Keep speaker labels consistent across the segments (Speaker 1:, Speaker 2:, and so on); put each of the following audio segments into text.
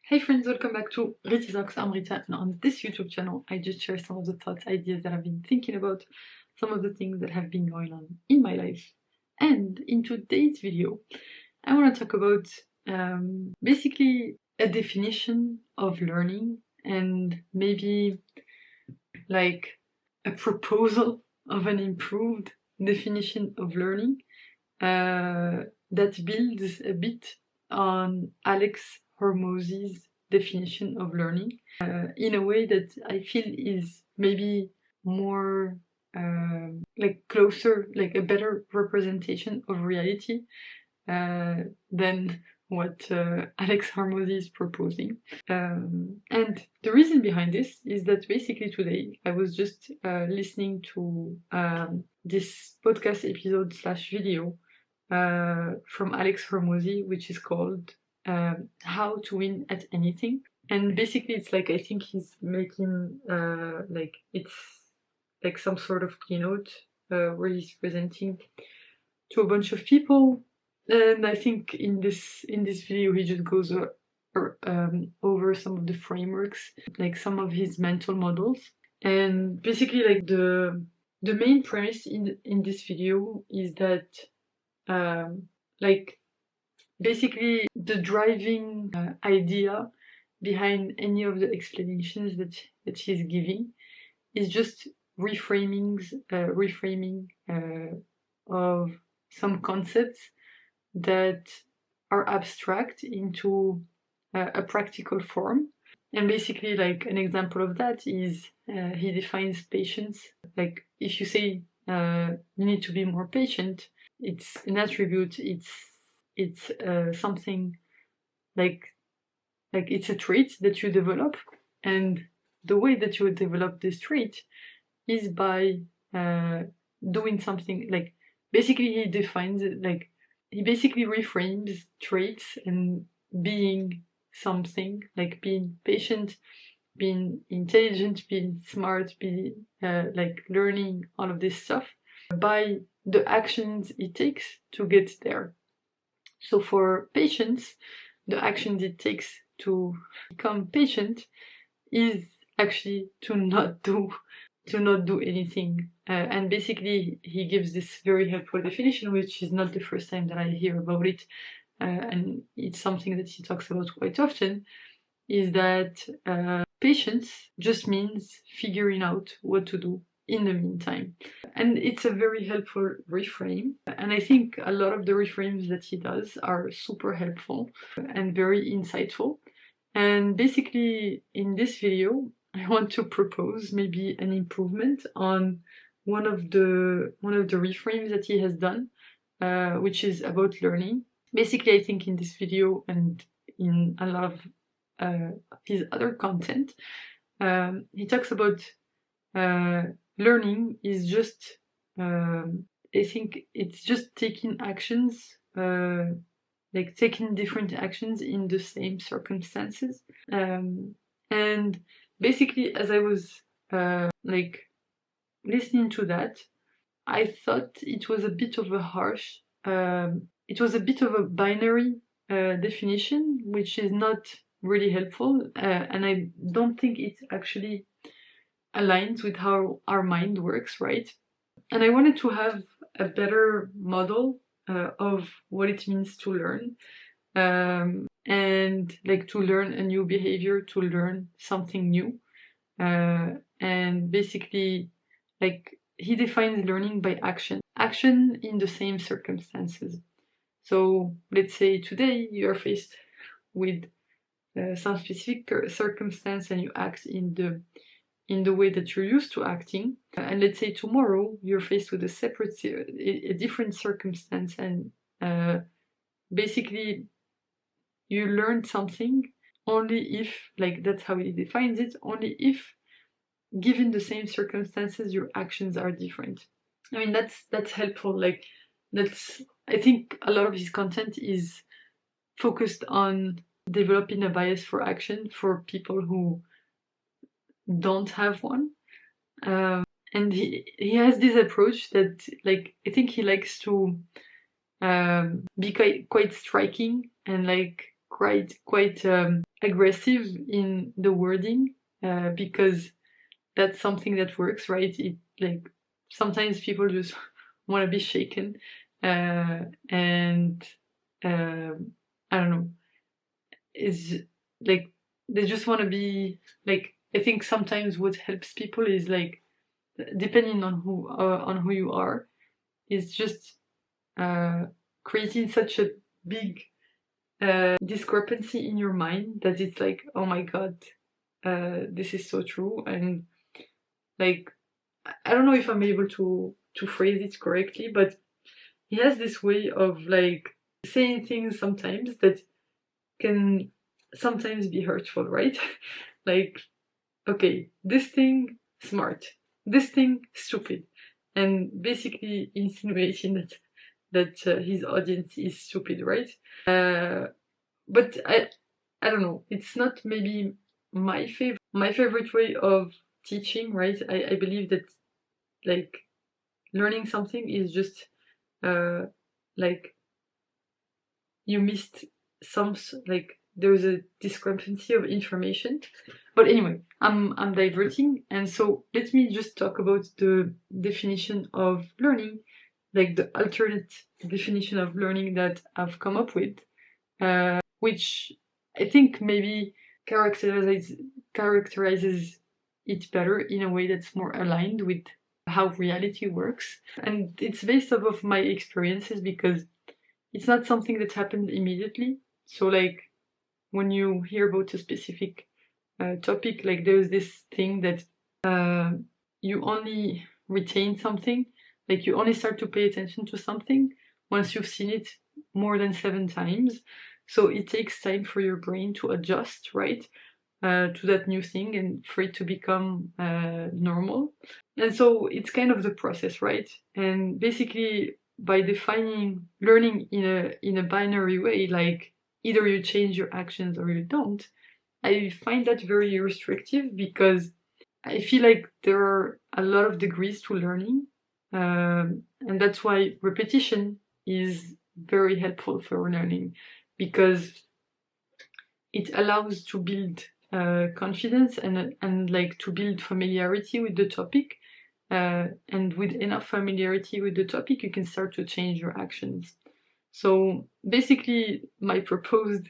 Speaker 1: Hey friends, welcome back to Rita Talks. I'm Rita, and on this YouTube channel, I just share some of the thoughts, ideas that I've been thinking about, some of the things that have been going on in my life. And in today's video, I want to talk about basically a definition of learning and maybe like a proposal of an improved definition of learning that builds a bit on Alex Hormozi's definition of learning in a way that I feel is maybe more like closer, like a better representation of reality than what Alex Hormozi is proposing. And the reason behind this is that basically today I was just listening to this podcast episode / video from Alex Hormozi, which is called How to Win at Anything. And basically it's like, I think he's making like it's like some sort of keynote where he's presenting to a bunch of people. And I think in this video he just goes over some of the frameworks, like some of his mental models. And basically like the main premise in this video is that like basically the driving idea behind any of the explanations that he's giving is just reframing of some concepts that are abstract into a practical form. And basically like an example of that is he defines patience. Like if you say you need to be more patient, it's an attribute, it's something like it's a trait that you develop, and the way that you develop this trait is by doing something. Like basically he defines it, like he basically reframes traits and being something, like being patient, being intelligent, being smart, being like learning all of this stuff by the actions it takes to get there. So for patience, the actions it takes to become patient is actually to not do anything. And basically he gives this very helpful definition, which is not the first time that I hear about it, and it's something that he talks about quite often, is that patience just means figuring out what to do in the meantime. And it's a very helpful reframe, and I think a lot of the reframes that he does are super helpful and very insightful. And basically in this video I want to propose maybe an improvement on one of the reframes that he has done, which is about learning. Basically I think in this video and in a lot of his other content, he talks about learning is just I think it's just taking actions, like taking different actions in the same circumstances. And basically as I was like listening to that, I thought it was a bit of a harsh, it was a bit of a binary definition, which is not really helpful, and I don't think it actually aligns with how our mind works, right? And I wanted to have a better model of what it means to learn, and like to learn a new behavior, to learn something new. And basically like he defines learning by action in the same circumstances. So let's say today you are faced with some specific circumstance and you act in the way that you're used to acting, and let's say tomorrow you're faced with a different circumstance, and basically you learn something only if, like that's how he defines it, only if given the same circumstances your actions are different. I mean that's helpful. Like that's, I think a lot of his content is focused on developing a bias for action for people who don't have one, and he has this approach that, like, I think he likes to be quite striking and like quite aggressive in the wording because that's something that works, right? It like sometimes people just want to be shaken, and I don't know, is like they just want to be like. I think sometimes what helps people is like depending on who you are, is just creating such a big discrepancy in your mind that it's like, oh my god, this is so true, and like I don't know if I'm able to phrase it correctly, but he has this way of like saying things sometimes that can sometimes be hurtful, right? Like, okay, this thing smart, this thing stupid, and basically insinuating that his audience is stupid, right? But I don't know. It's not maybe my favorite way of teaching, right? I believe that like learning something is just like you missed some like there's a discrepancy of information. But anyway, I'm diverting, and so let me just talk about the definition of learning, like the alternate definition of learning that I've come up with, which I think maybe characterizes it better in a way that's more aligned with how reality works. And it's based off of my experiences because it's not something that happens immediately. So like when you hear about a specific topic, like there's this thing that you only retain something, like you only start to pay attention to something once you've seen it more than 7 times. So it takes time for your brain to adjust, right, to that new thing and for it to become normal. And so it's kind of the process, right? And basically, by defining learning in a binary way, like either you change your actions or you don't, I find that very restrictive because I feel like there are a lot of degrees to learning, and that's why repetition is very helpful for learning because it allows to build confidence and like to build familiarity with the topic. And with enough familiarity with the topic, you can start to change your actions. So basically, my proposed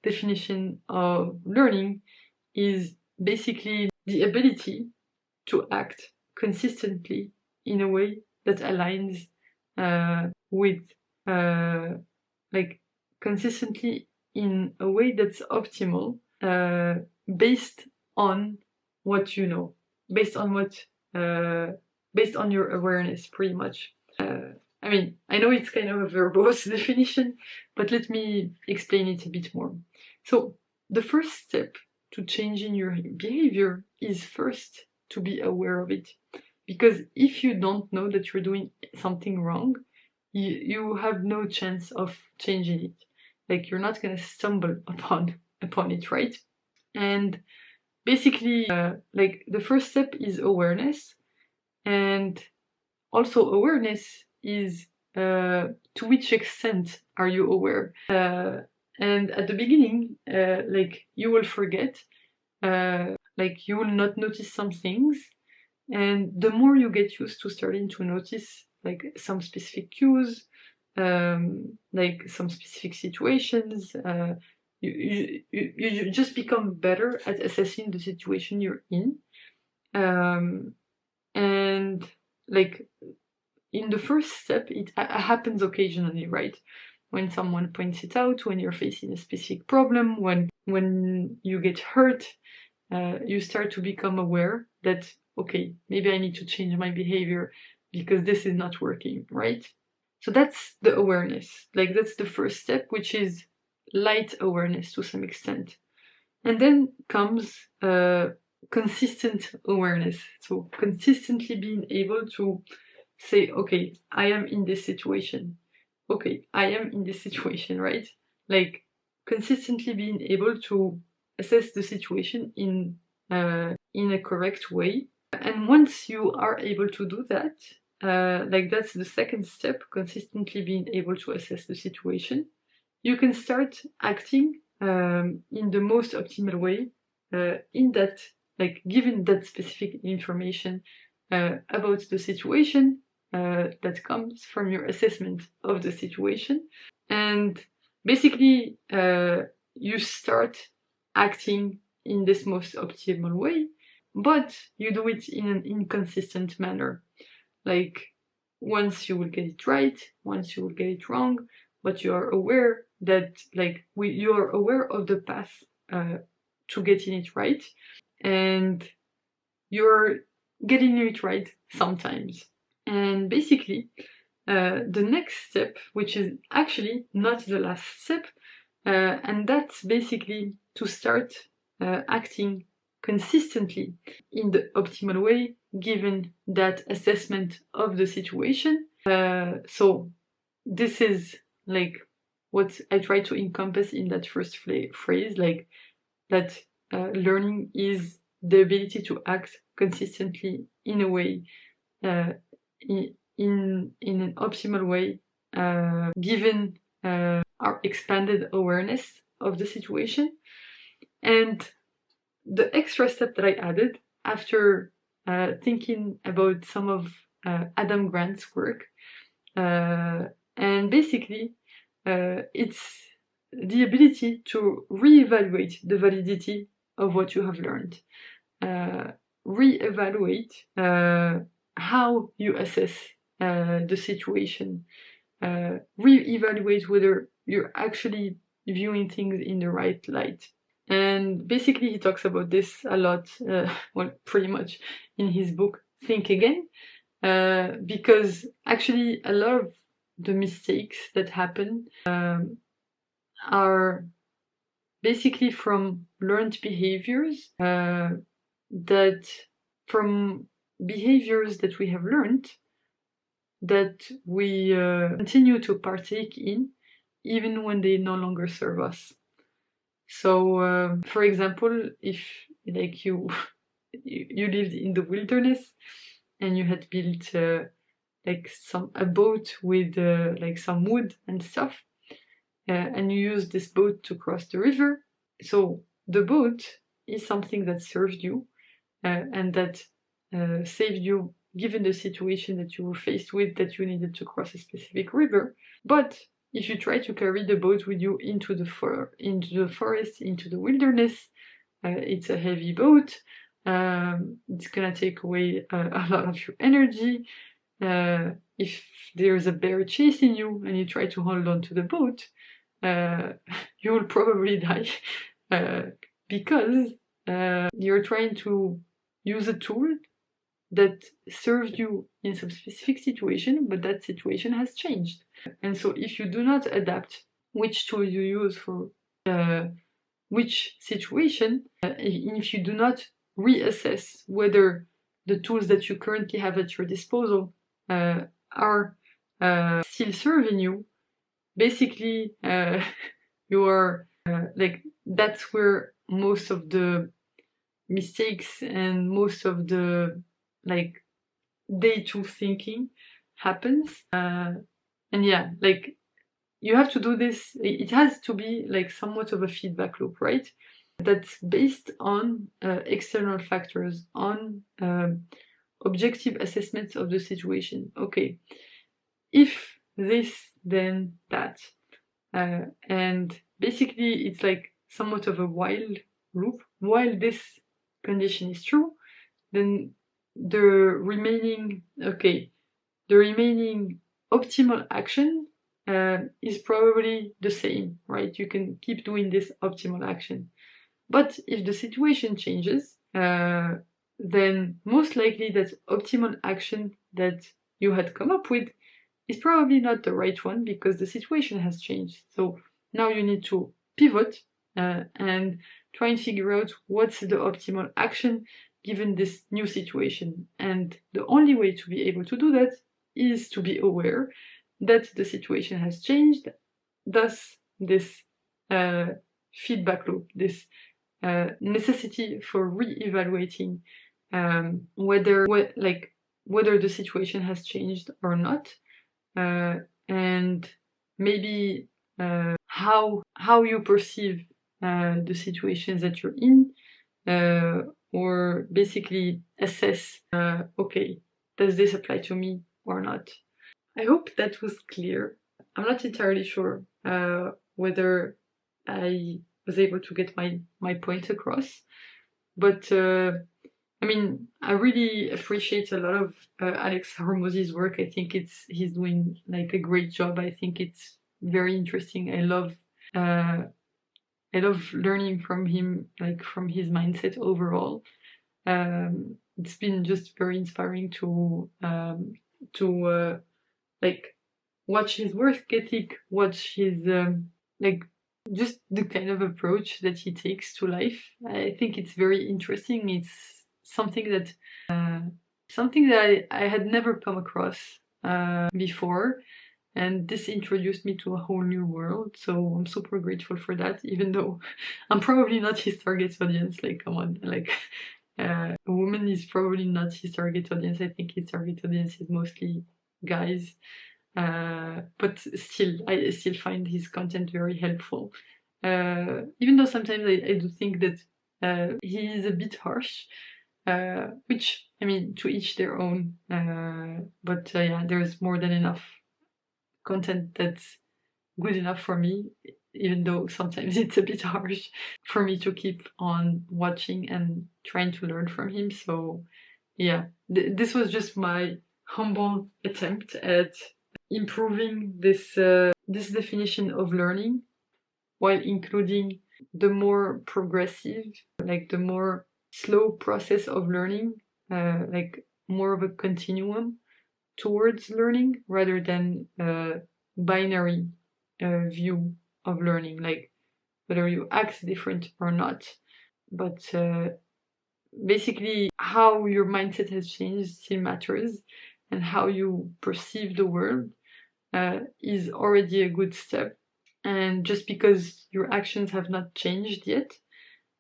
Speaker 1: definition of learning is basically the ability to act consistently in a way that aligns with like consistently in a way that's optimal based on what you know, based on what based on your awareness, pretty much. I mean, I know it's kind of a verbose definition, but let me explain it a bit more. So the first step to changing your behavior is first to be aware of it. Because if you don't know that you're doing something wrong, you have no chance of changing it. Like you're not gonna stumble upon it, right? And basically, like the first step is awareness, and also awareness is to which extent are you aware? And at the beginning, like you will forget, like you will not notice some things, and the more you get used to starting to notice like some specific cues, like some specific situations, you just become better at assessing the situation you're in. And like in the first step, it happens occasionally, right? When someone points it out, when you're facing a specific problem, when you get hurt, you start to become aware that, okay, maybe I need to change my behavior because this is not working, right? So that's the awareness. Like that's the first step, which is light awareness to some extent. And then comes consistent awareness. So consistently being able to say, okay, I am in this situation. Okay, I am in this situation, right? Like consistently being able to assess the situation in a correct way. And once you are able to do that, like that's the second step, consistently being able to assess the situation, you can start acting in the most optimal way in that, like, given that specific information about the situation that comes from your assessment of the situation. And basically, you start acting in this most optimal way, but you do it in an inconsistent manner. Like, once you will get it right, once you will get it wrong, but you are aware that, like, you are aware of the path to getting it right, and you're getting it right sometimes. And basically, the next step, which is actually not the last step, and that's basically to start acting consistently in the optimal way given that assessment of the situation. So this is like what I try to encompass in that first phrase, like that learning is the ability to act consistently in a way, in an optimal way, given our expanded awareness of the situation. And the extra step that I added after thinking about some of Adam Grant's work, and basically it's the ability to reevaluate the validity of what you have learned, reevaluate how you assess the situation, reevaluate whether you're actually viewing things in the right light. And basically he talks about this a lot, well, pretty much in his book Think Again, because actually a lot of the mistakes that happen are basically from learned behaviors, from behaviors that we have learned that we continue to partake in even when they no longer serve us. So, for example, if, like, you lived in the wilderness and you had built like a boat with like some wood and stuff, and you used this boat to cross the river. So the boat is something that served you and that saved you given the situation that you were faced with, that you needed to cross a specific river. But if you try to carry the boat with you into the forest, into the wilderness, it's a heavy boat. It's gonna take away a lot of your energy. If there's a bear chasing you and you try to hold on to the boat, you will probably die because you're trying to use a tool that served you in some specific situation, but that situation has changed. And so if you do not adapt which tool you use for which situation, if you do not reassess whether the tools that you currently have at your disposal are still serving you, basically you are like, that's where most of the mistakes and most of the, like, day two thinking happens. And yeah, like, you have to do this. It has to be like somewhat of a feedback loop, right? That's based on external factors, on objective assessments of the situation. Okay, if this, then that. And basically it's like somewhat of a while loop. While this condition is true, then the remaining optimal action is probably the same, right? You can keep doing this optimal action. But if the situation changes, then most likely that optimal action that you had come up with is probably not the right one because the situation has changed. So now you need to pivot and try and figure out what's the optimal action given this new situation. And the only way to be able to do that is to be aware that the situation has changed. Thus, this feedback loop, this necessity for re-evaluating whether the situation has changed or not, and maybe how you perceive the situations that you're in, or basically assess, okay, does this apply to me or not? I hope that was clear. I'm not entirely sure whether I was able to get my point across, but I mean, I really appreciate a lot of Alex Hormozi's work. I think he's doing like a great job. I think it's very interesting. I love learning from him, like from his mindset overall. It's been just very inspiring to like watch his work ethic, watch his like just the kind of approach that he takes to life. I think it's very interesting. It's something that I had never come across before, and this introduced me to a whole new world. So I'm super grateful for that, even though I'm probably not his target audience. Like, come on, like a woman is probably not his target audience. I think his target audience is mostly guys. But still, I still find his content very helpful. Even though sometimes I do think that he is a bit harsh, which, I mean, to each their own. But yeah, there's more than enough content that's good enough for me, even though sometimes it's a bit harsh for me to keep on watching and trying to learn from him. So yeah, this was just my humble attempt at improving this definition of learning while including the more progressive, like the more slow process of learning, like more of a continuum towards learning rather than a binary view of learning, like whether you act different or not. But basically, how your mindset has changed still matters, and how you perceive the world is already a good step. And just because your actions have not changed yet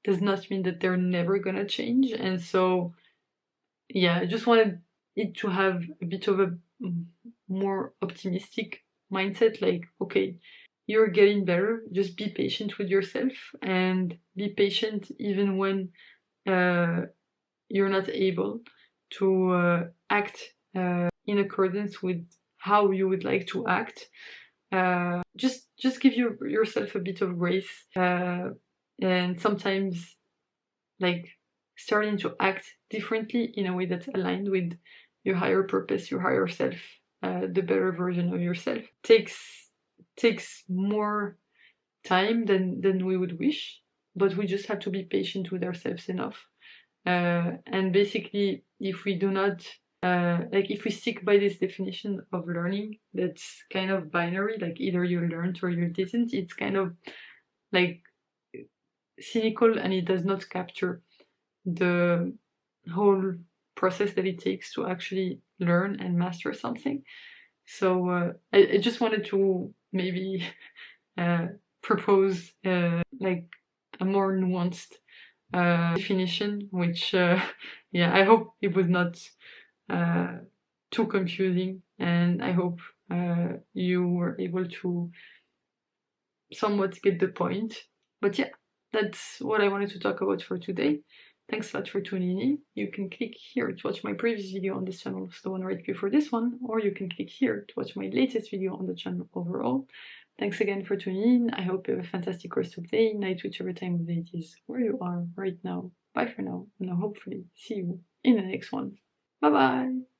Speaker 1: does not mean that they're never gonna change. And so, yeah, I just wanted it to have a bit of a more optimistic mindset, like, okay, you're getting better, just be patient with yourself, and be patient even when you're not able to act in accordance with how you would like to act. Just give yourself a bit of grace, and sometimes like starting to act differently in a way that's aligned with your higher purpose, your higher self, the better version of yourself takes more time than we would wish, but we just have to be patient with ourselves enough. And basically, if we do not like if we stick by this definition of learning that's kind of binary, like either you learned or you didn't, it's kind of like cynical, and it does not capture the whole process that it takes to actually learn and master something. So I just wanted to maybe propose like a more nuanced definition, which yeah, I hope it was not too confusing, and I hope you were able to somewhat get the point. But yeah, that's what I wanted to talk about for today. Thanks a lot for tuning in. You can click here to watch my previous video on this channel, so the one right before this one, or you can click here to watch my latest video on the channel overall. Thanks again for tuning in. I hope you have a fantastic rest of the day, night, whichever time of day it is where you are right now. Bye for now, and I'll hopefully see you in the next one. Bye bye!